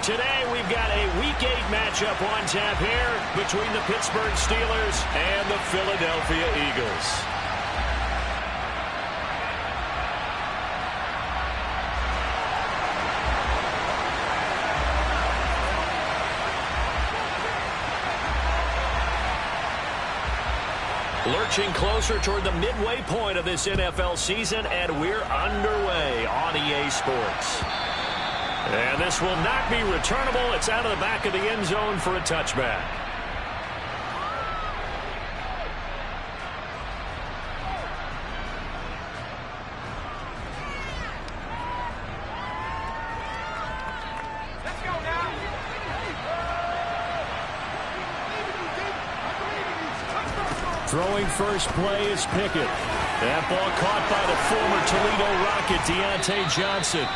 Today, we've got a Week 8 matchup on tap here between the Pittsburgh Steelers and the Philadelphia Eagles. Lurching closer toward the midway point of this NFL season, and we're underway on EA Sports. And this will not be returnable. It's out of the back of the end zone for a touchback. Throwing first play is Pickett. That ball caught by the former Toledo Rocket, Deontay Johnson.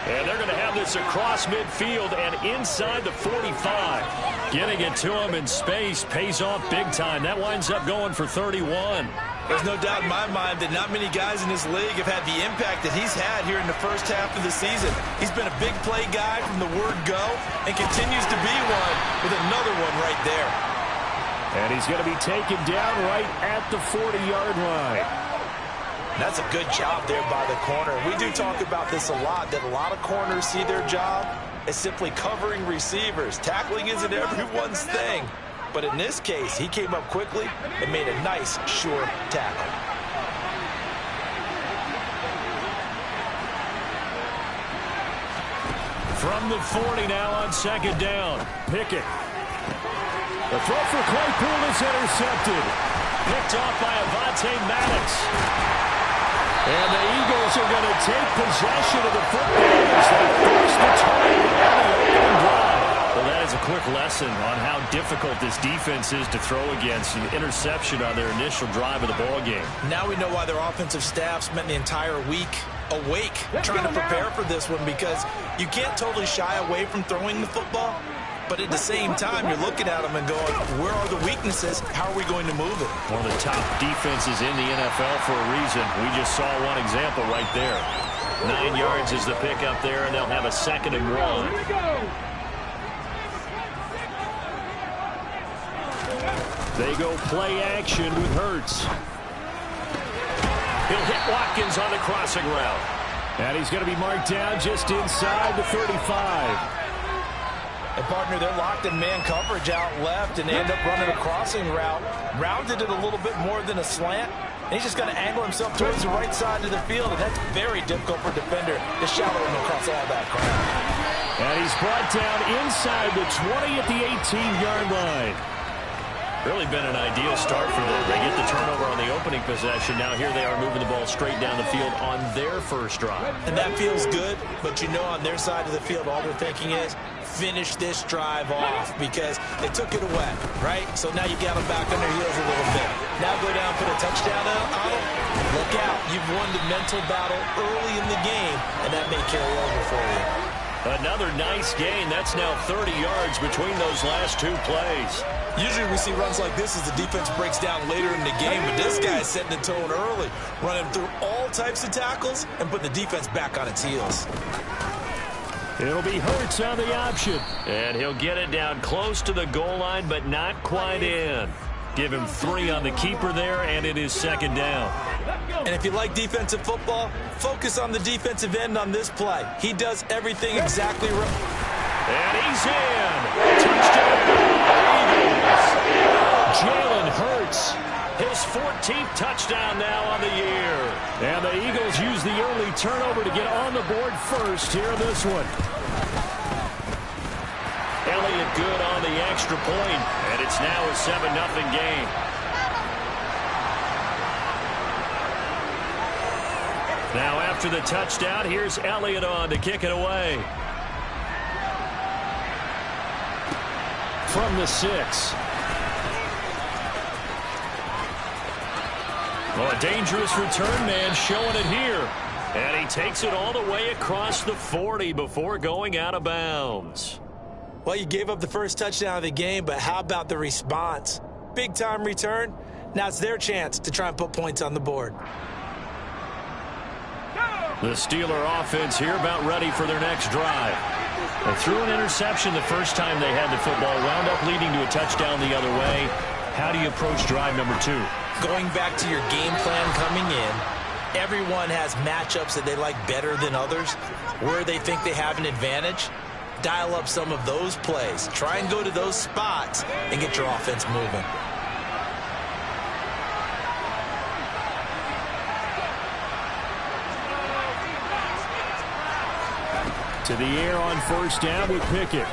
And they're going to have this across midfield and inside the 45. Getting it to him in space pays off big time. That winds up going for 31. There's no doubt in my mind that not many guys in this league have had the impact that he's had here in the first half of the season. He's been a big play guy from the word go and continues to be one with another one right there. And he's going to be taken down right at the 40-yard line. That's a good job there by the corner. We do talk about this a lot, that a lot of corners see their job as simply covering receivers. Tackling isn't everyone's thing. But in this case, he came up quickly and made a nice, sure tackle. From the 40 now on second down. Pickett. The throw for Claypool is intercepted. Picked off by Avonte Maddox. And the Eagles are going to take possession of the football as they force the turnover on the opening drive. Well, that is a quick lesson on how difficult this defense is to throw against. An interception on their initial drive of the ball game. Now we know why their offensive staff spent the entire week awake trying to prepare for this one, because you can't totally shy away from throwing the football. But at the same time, you're looking at them and going, where are the weaknesses? How are we going to move it? One of the top defenses in the NFL for a reason. We just saw one example right there. 9 yards is the pick up there, and they'll have a 2nd and 1. They go play action with Hurts. He'll hit Watkins on the crossing route. And he's going to be marked down just inside the 35. And, partner, they're locked in man coverage out left, and they end up running a crossing route. Rounded it a little bit more than a slant. And he's just going to angle himself towards the right side of the field, and that's very difficult for a defender to shadow him across all that ground. And he's brought down inside the 20 at the 18-yard line. Really been an ideal start for them. They get the turnover on the opening possession. Now here they are moving the ball straight down the field on their first drive. And that feels good, but you know on their side of the field all they're thinking is finish this drive off, because they took it away, right? So now you got them back on their heels a little bit. Now go down, put a touchdown on them. Look out. You've won the mental battle early in the game, and that may carry over for you. Another nice gain. That's now 30 yards between those last two plays. Usually we see runs like this as the defense breaks down later in the game, but this guy is setting the tone early, running through all types of tackles and putting the defense back on its heels. It'll be Hurts on the option. And he'll get it down close to the goal line, but not quite in. Give him 3 on the keeper there, and it is 2nd down. And if you like defensive football, focus on the defensive end on this play. He does everything exactly right. And he's in. Touchdown. Jalen Hurts, his 14th touchdown now on the year. And the Eagles use the early turnover to get on the board first here in this one. Elliott good on the extra point, and it's now a 7-0 game. Now after the touchdown, here's Elliott on to kick it away. From the 6. Well, a dangerous return man showing it here. And he takes it all the way across the 40 before going out of bounds. Well, you gave up the first touchdown of the game, but how about the response? Big-time return. Now it's their chance to try and put points on the board. The Steeler offense here about ready for their next drive. They threw an interception the first time they had the football, wound up leading to a touchdown the other way. How do you approach drive number 2? Going back to your game plan coming in, everyone has matchups that they like better than others. Where they think they have an advantage, dial up some of those plays. Try and go to those spots and get your offense moving. To the air on first down with Pickett.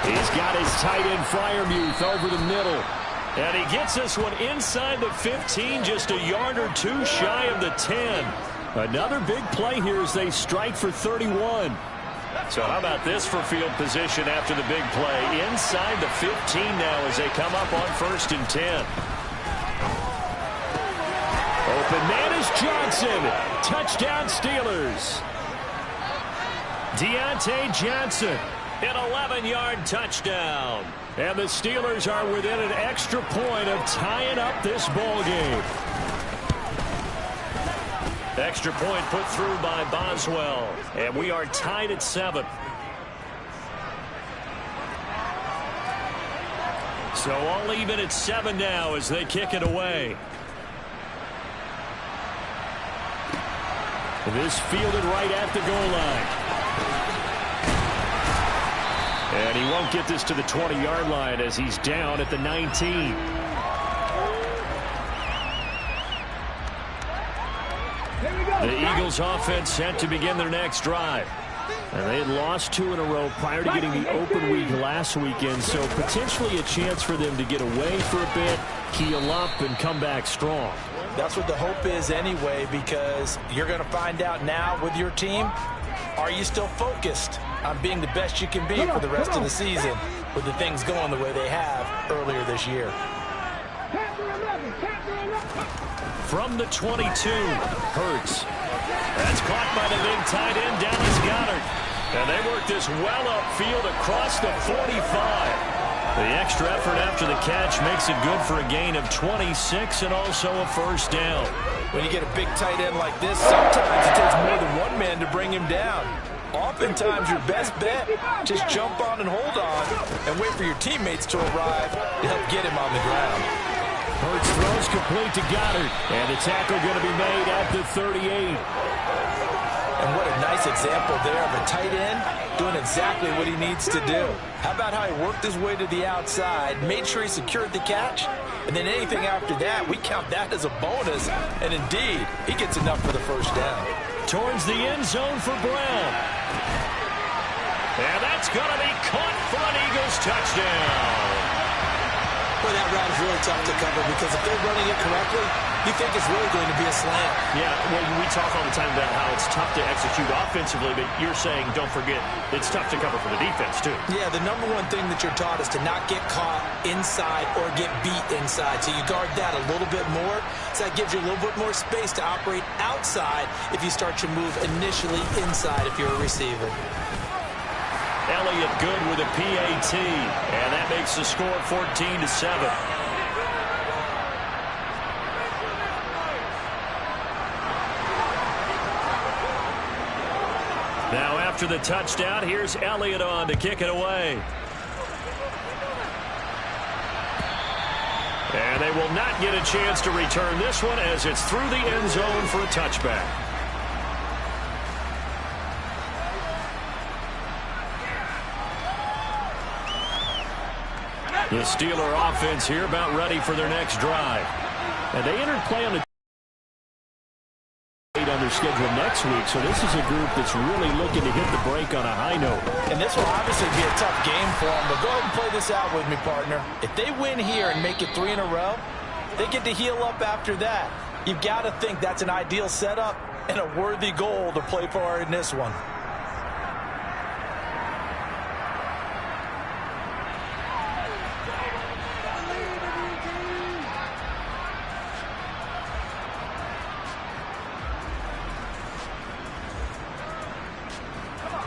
He's got his tight end Freiermuth over the middle. And he gets this one inside the 15, just a yard or two shy of the 10. Another big play here as they strike for 31. So how about this for field position after the big play? Inside the 15 now as they come up on 1st and 10. Open man is Johnson. Touchdown Steelers. Deontay Johnson, an 11-yard touchdown. And the Steelers are within an extra point of tying up this ball game. Extra point put through by Boswell. And we are tied at 7. So all even at 7 now as they kick it away. This fielded right at the goal line. And he won't get this to the 20-yard line as he's down at the 19. The Eagles offense set to begin their next drive. And they had lost 2 in a row prior to getting the open week last weekend, so potentially a chance for them to get away for a bit, heal up, and come back strong. That's what the hope is anyway, because you're going to find out now with your team, are you still focused on being the best you can be for the rest of the season with the things going the way they have earlier this year? From the 22, Hurts. That's caught by the big tight end, Dallas Goedert. And they work this well upfield across the 45. The extra effort after the catch makes it good for a gain of 26 and also a first down. When you get a big tight end like this, sometimes it takes more than one man to bring him down. Oftentimes, your best bet, just jump on and hold on and wait for your teammates to arrive to help get him on the ground. Hurts throws complete to Goedert, and the tackle going to be made at the 38. And what a nice example there of a tight end doing exactly what he needs to do. How about how he worked his way to the outside, made sure he secured the catch, and then anything after that, we count that as a bonus. And indeed, he gets enough for the first down. Towards the end zone for Brown. And that's going to be caught for an Eagles touchdown. Well, that route is really tough to cover because if they're running it correctly, you think it's really going to be a slant. Yeah, well, we talk all the time about how it's tough to execute offensively, but you're saying, don't forget, it's tough to cover for the defense, too. Yeah, the number one thing that you're taught is to not get caught inside or get beat inside. So you guard that a little bit more. So that gives you a little bit more space to operate outside if you start your move initially inside if you're a receiver. Elliott good with a PAT, and that makes the score 14-7. Now after the touchdown, here's Elliott on to kick it away. And they will not get a chance to return this one as it's through the end zone for a touchback. The Steeler offense here about ready for their next drive. And they entered play on the on their schedule next week, so this is a group that's really looking to hit the break on a high note. And this will obviously be a tough game for them, but go ahead and play this out with me, partner. If they win here and make it 3 in a row, they get to heal up after that. You've got to think that's an ideal setup and a worthy goal to play for in this one.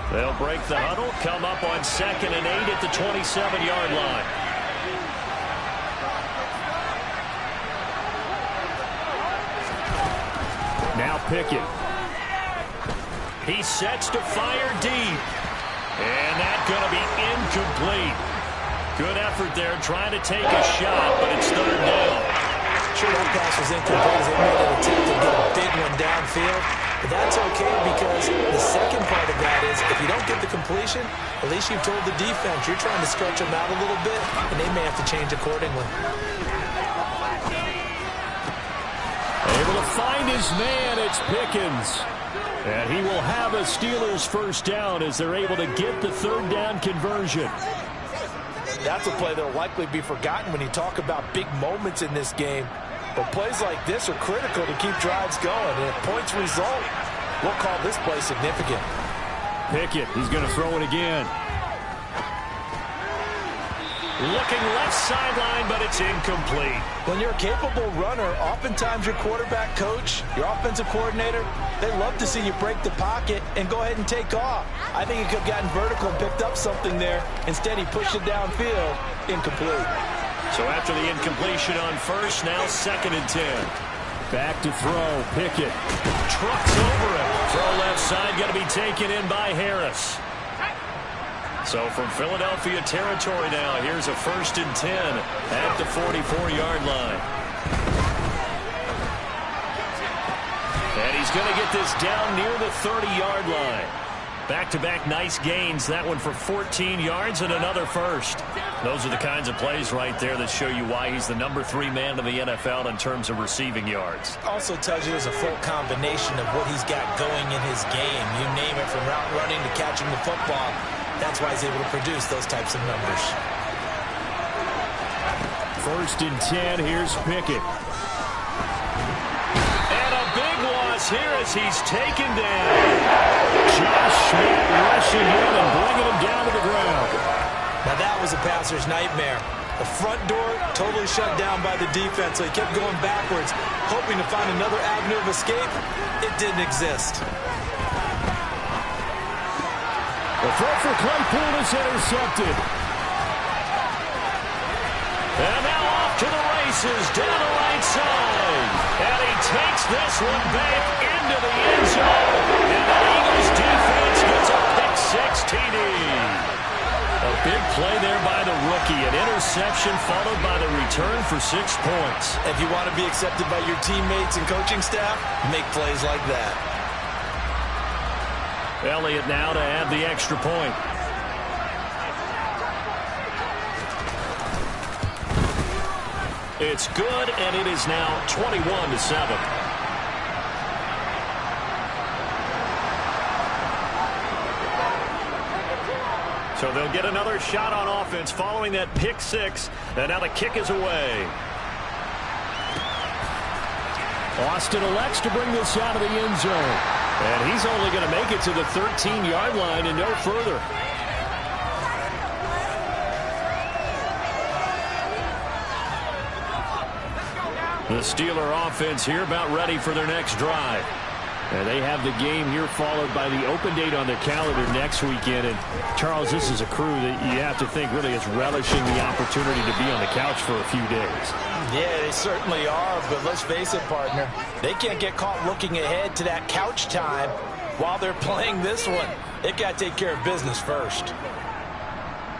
They'll break the huddle, come up on 2nd and 8 at the 27-yard line. Now Pickett. He sets to fire deep. And that's going to be incomplete. Good effort there trying to take a shot, but it's third down. Sure, that pass was incomplete as they made an attempt to get a big one downfield. But that's okay because the second part of that is if you don't get the completion, at least you've told the defense you're trying to stretch them out a little bit, and they may have to change accordingly. Able to find his man, it's Pickens. And he will have a Steelers first down as they're able to get the third down conversion. That's a play that will likely be forgotten when you talk about big moments in this game. But plays like this are critical to keep drives going. And if points result, we'll call this play significant. Pickett, he's going to throw it again. Looking left sideline, but it's incomplete. When you're a capable runner, oftentimes your quarterback coach, your offensive coordinator, they love to see you break the pocket and go ahead and take off. I think he could have gotten vertical and picked up something there. Instead, he pushed it downfield. Incomplete. So after the incompletion on first, now 2nd and 10. Back to throw. Pickett trucks over him. Throw left side, going to be taken in by Harris. So from Philadelphia territory now, here's a 1st and 10 at the 44-yard line. And he's going to get this down near the 30-yard line. Back-to-back nice gains. That one for 14 yards and another first. Those are the kinds of plays right there that show you why he's the number 3 man in the NFL in terms of receiving yards. Also tells you there's a full combination of what he's got going in his game. You name it, from route running to catching the football. That's why he's able to produce those types of numbers. 1st and 10. Here's Pickett. And a big loss here as he's taken down. Josh Smith rushing in and bringing him down to the ground. Now that was a passer's nightmare. The front door totally shut down by the defense, so he kept going backwards, hoping to find another avenue of escape. It didn't exist. The throw for Claypool is intercepted. And now off to the races down the right side. And he takes this one back into the end zone. And the Eagles defense gets a pick-6 TD. A big play there by the rookie. An interception followed by the return for 6 points. If you want to be accepted by your teammates and coaching staff, make plays like that. Elliott now to add the extra point. It's good, and it is now 21-7. So they'll get another shot on offense following that pick-6, and now the kick is away. Austin elects to bring this out of the end zone. And he's only going to make it to the 13-yard line and no further. The Steeler offense here about ready for their next drive. And they have the game here followed by the open date on their calendar next weekend. And, Charles, this is a crew that you have to think really is relishing the opportunity to be on the couch for a few days. Yeah, they certainly are, but let's face it, partner. They can't get caught looking ahead to that couch time while they're playing this one. They've got to take care of business first.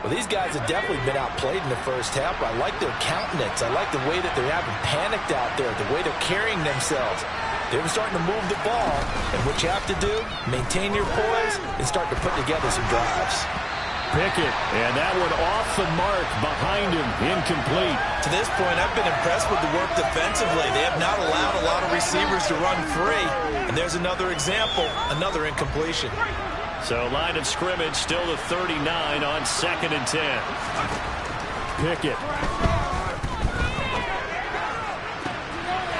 Well, these guys have definitely been outplayed in the first half. I like their countenance. I like the way that they're having panicked out there, the way they're carrying themselves. They're starting to move the ball, and what you have to do, maintain your poise and start to put together some drives. Pickett, and that one off the mark behind him, incomplete. To this point, I've been impressed with the work defensively. They have not allowed a lot of receivers to run free, and there's another example, another incompletion. So line of scrimmage still to 39 on 2nd and 10. Pickett.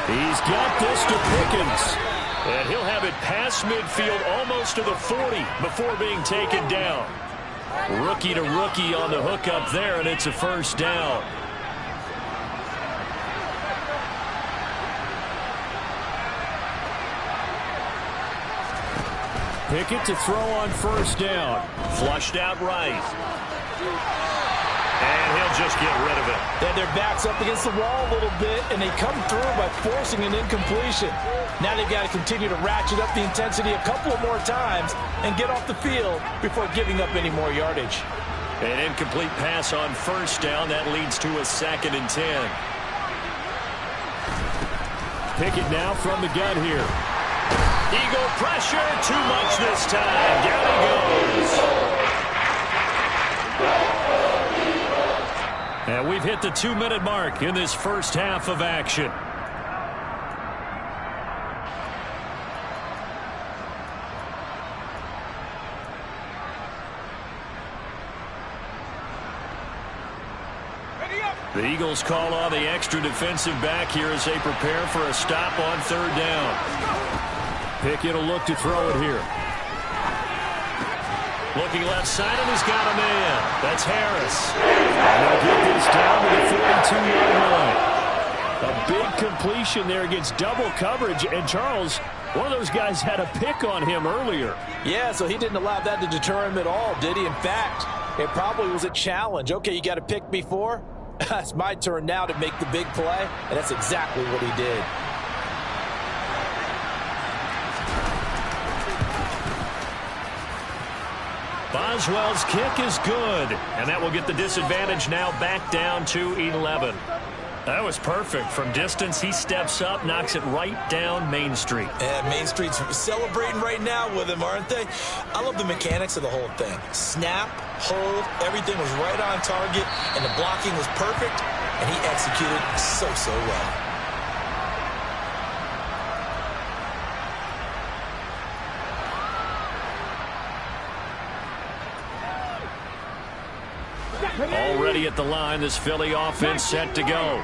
He's got this to Pickens. And he'll have it past midfield almost to the 40 before being taken down. Rookie to rookie on the hook up there, and it's a first down. Pickett to throw on first down. Flushed out right. And he'll just get rid of it. Then their back's up against the wall a little bit, and they come through by forcing an incompletion. Now they've got to continue to ratchet up the intensity a couple of more times and get off the field before giving up any more yardage. An incomplete pass on first down. That leads to a 2nd and 10. Pickett now from the gun here. Eagle pressure. Too much this time. Down he goes. And we've hit the 2-minute mark in this first half of action. The Eagles call on the extra defensive back here as they prepare for a stop on 3rd down. Pickett will look to throw it here. Looking left side, and he's got a man. That's Harris. And they'll get this down to the 42-yard line. A big completion there against double coverage. And Charles, one of those guys had a pick on him earlier. Yeah, so he didn't allow that to deter him at all, did he? In fact, it probably was a challenge. Okay, you got to pick me for? It's my turn now to make the big play, and that's exactly what he did. Boswell's kick is good, and that will get the disadvantage now back down to 11. That was perfect. From distance, he steps up, knocks it right down Main Street. And Main Street's celebrating right now with him, aren't they? I love the mechanics of the whole thing. Snap, hold, everything was right on target, and the blocking was perfect, and he executed so well. Already at the line, this Philly offense set to go.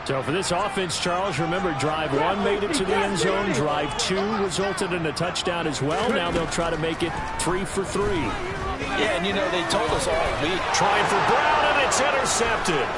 So for this offense, Charles, remember, drive 1 made it to the end zone. Drive 2 resulted in a touchdown as well. Now they'll try to make it 3 for 3. Yeah, and you know, they told us all week. Trying for Brown, and it's intercepted.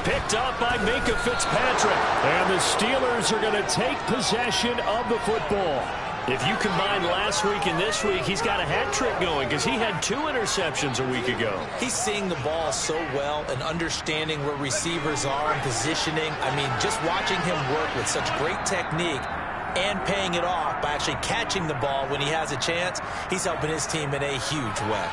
Picked up by Minka Fitzpatrick. And the Steelers are going to take possession of the football. If you combine last week and this week, he's got a hat trick going because he had 2 interceptions a week ago. He's seeing the ball so well and understanding where receivers are and positioning. I mean, just watching him work with such great technique and paying it off by actually catching the ball when he has a chance, he's helping his team in a huge way.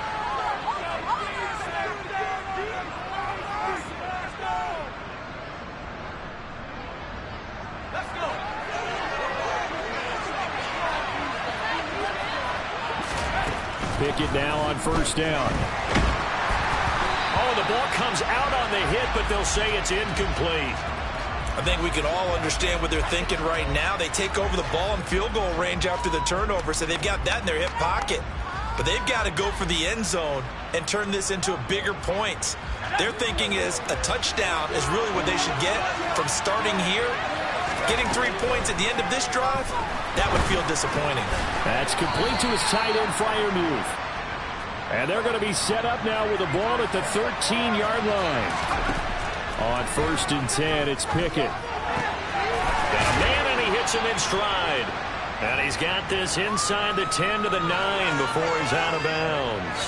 Pickett now on first down. Oh, the ball comes out on the hit, but they'll say it's incomplete. I think we can all understand what they're thinking right now. They take over the ball in field goal range after the turnover, so they've got that in their hip pocket. But they've got to go for the end zone and turn this into a bigger point. Their thinking is a touchdown is really what they should get from starting here. Getting 3 points at the end of this drive, that would feel disappointing. That's complete to his tight end, Freiermuth. And they're going to be set up now with the ball at the 13-yard line. On 1st and 10, it's Pickett. Got a man, and he hits him in stride. And he's got this inside the 10 to the 9 before he's out of bounds.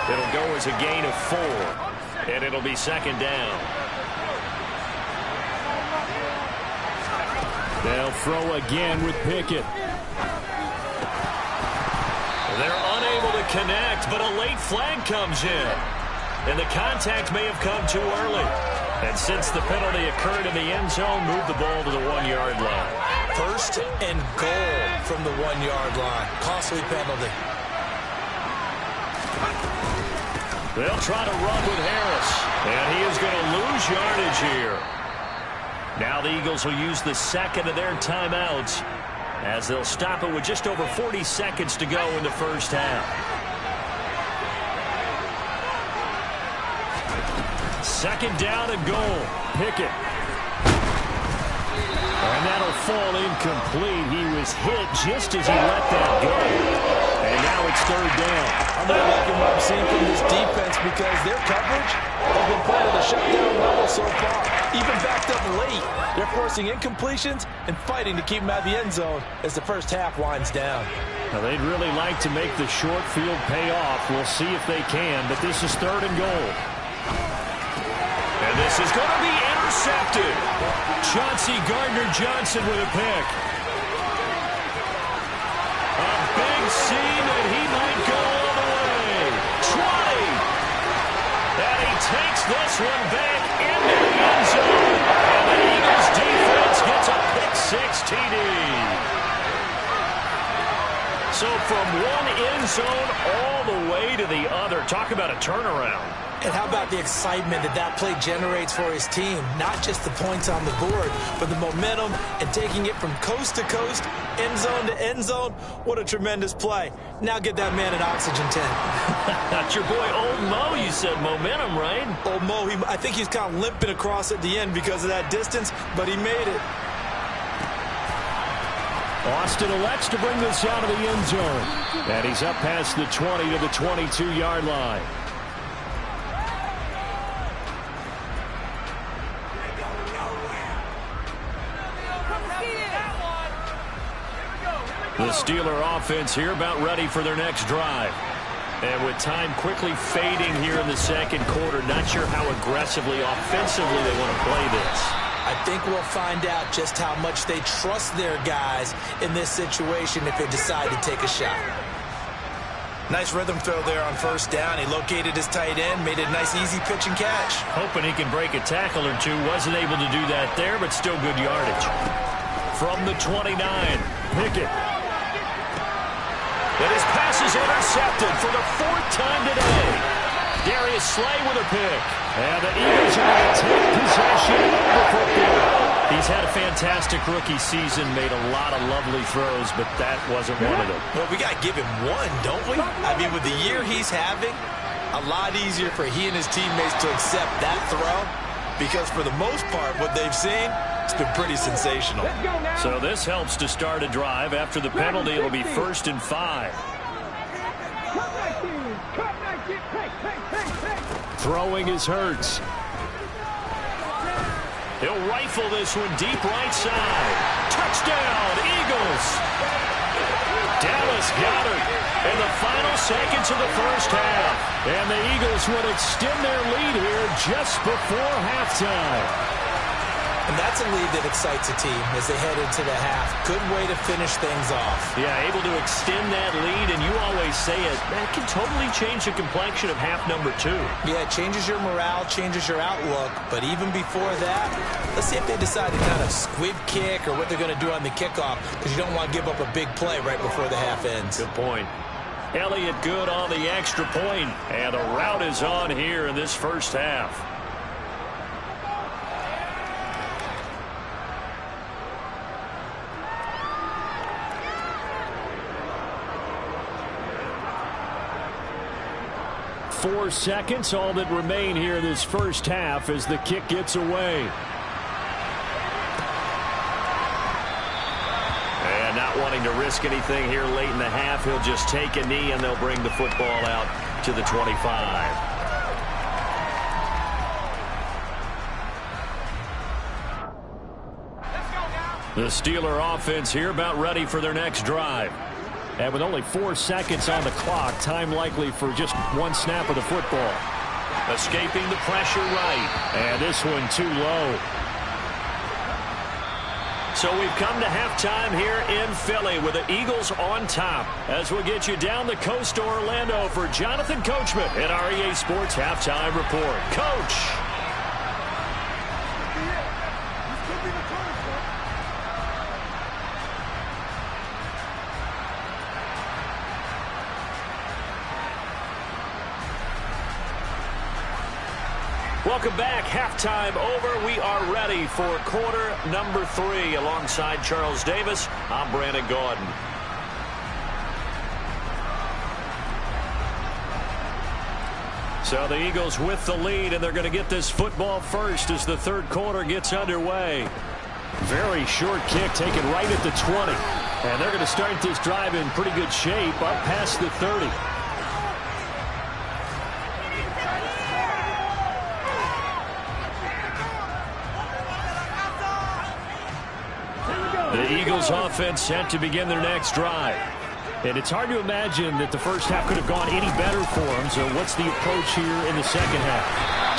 It'll go as a gain of 4, and it'll be 2nd down. They'll throw again with Pickett. They're unable to connect, but a late flag comes in. And the contact may have come too early. And since the penalty occurred in the end zone, move the ball to the 1-yard line. 1st and goal from the 1-yard line. Costly penalty. They'll try to run with Harris. And he is going to lose yardage here. Now the Eagles will use the 2nd of their timeouts as they'll stop it with just over 40 seconds to go in the first half. 2nd down and goal. Pickett. And that'll fall incomplete. He was hit just as he let that go. And now it's 3rd down. I'm really liking what I'm seeing from this defense because their coverage has been playing at a shutdown level so far. Even backed up late, they're forcing incompletions and fighting to keep them out of the end zone as the first half winds down. Now, they'd really like to make the short field pay off. We'll see if they can, but this is 3rd and goal. And this is going to be intercepted. Chauncey Gardner-Johnson with a pick. A big seam, and he might go all the way. 20. And he takes this one back into the end zone. And the Eagles defense gets a pick-six TD. So from one end zone all the way to the other. Talk about a turnaround. And how about the excitement that that play generates for his team? Not just the points on the board, but the momentum and taking it from coast to coast, end zone to end zone. What a tremendous play. Now get that man an oxygen tank. That's your boy Old Mo. You said momentum, right? Old Mo, I think he's kind of limping across at the end because of that distance, but he made it. Austin elects to bring this out of the end zone. And he's up past the 20 to the 22-yard line. The Steeler offense here about ready for their next drive. And with time quickly fading here in the second quarter, not sure how aggressively, offensively they want to play this. I think we'll find out just how much they trust their guys in this situation if they decide to take a shot. Nice rhythm throw there on first down. He located his tight end, made a nice easy pitch and catch. Hoping he can break a tackle or two. Wasn't able to do that there, but still good yardage. From the 29, Pickett. And his pass is intercepted for the fourth time today. Darius Slay with a pick. And the Eagles are going to take possession of the football. He's had a fantastic rookie season, made a lot of lovely throws, but that wasn't one of them. Well, we got to give him one, don't we? I mean, with the year he's having, a lot easier for he and his teammates to accept that throw because for the most part, what they've seen, it's been pretty sensational. So this helps to start a drive. After the penalty, it'll be 1st and 5. Throwing is Hurts. He'll rifle this one deep right side. Touchdown, Eagles. Dallas Goedert in the final seconds of the first half. And the Eagles would extend their lead here just before halftime. And that's a lead that excites a team as they head into the half. Good way to finish things off. Yeah, able to extend that lead, and you always say it, that can totally change the complexion of half number 2. Yeah, it changes your morale, changes your outlook. But even before that, let's see if they decide to kind of squib kick or what they're going to do on the kickoff, because you don't want to give up a big play right before the half ends. Good point. Elliott good on the extra point, and the route is on here in this first half. Four seconds, all that remain here in this first half as the kick gets away. And not wanting to risk anything here late in the half, he'll just take a knee and they'll bring the football out to the 25. The Steeler offense here about ready for their next drive. And with only 4 seconds on the clock, time likely for just one snap of the football. Escaping the pressure right. And this one too low. So we've come to halftime here in Philly with the Eagles on top. As we'll get you down the coast to Orlando for Jonathan Coachman at our EA Sports Halftime Report. Coach! Welcome back. Halftime over. We are ready for quarter number 3. Alongside Charles Davis, I'm Brandon Gaudin. So the Eagles with the lead, and they're going to get this football first as the third quarter gets underway. Very short kick taken right at the 20. And they're going to start this drive in pretty good shape up past the 30. The Eagles offense set to begin their next drive. And it's hard to imagine that the first half could have gone any better for them. So what's the approach here in the second half?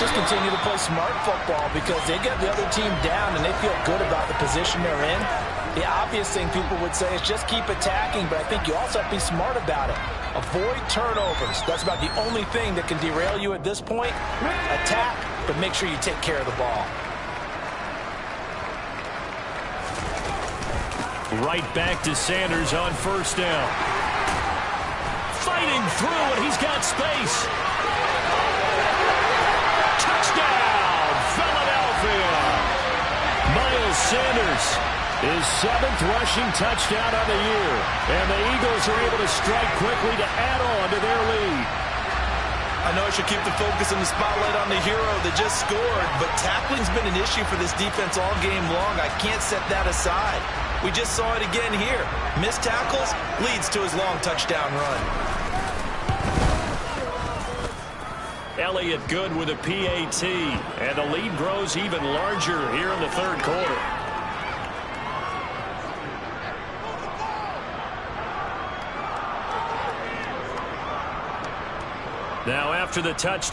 Just continue to play smart football because they get the other team down and they feel good about the position they're in. The obvious thing people would say is just keep attacking, but I think you also have to be smart about it. Avoid turnovers. That's about the only thing that can derail you at this point. Attack, but make sure you take care of the ball. Right back to Sanders on first down. Fighting through, and he's got space. Touchdown, Philadelphia. Miles Sanders, his 7th rushing touchdown of the year. And the Eagles are able to strike quickly to add on to their lead. I know I should keep the focus and the spotlight on the hero that just scored, but tackling's been an issue for this defense all game long. I can't set that aside. We just saw it again here. Missed tackles leads to his long touchdown run. Elliott good with a PAT, and the lead grows even larger here in the third quarter. Now after the touchdown,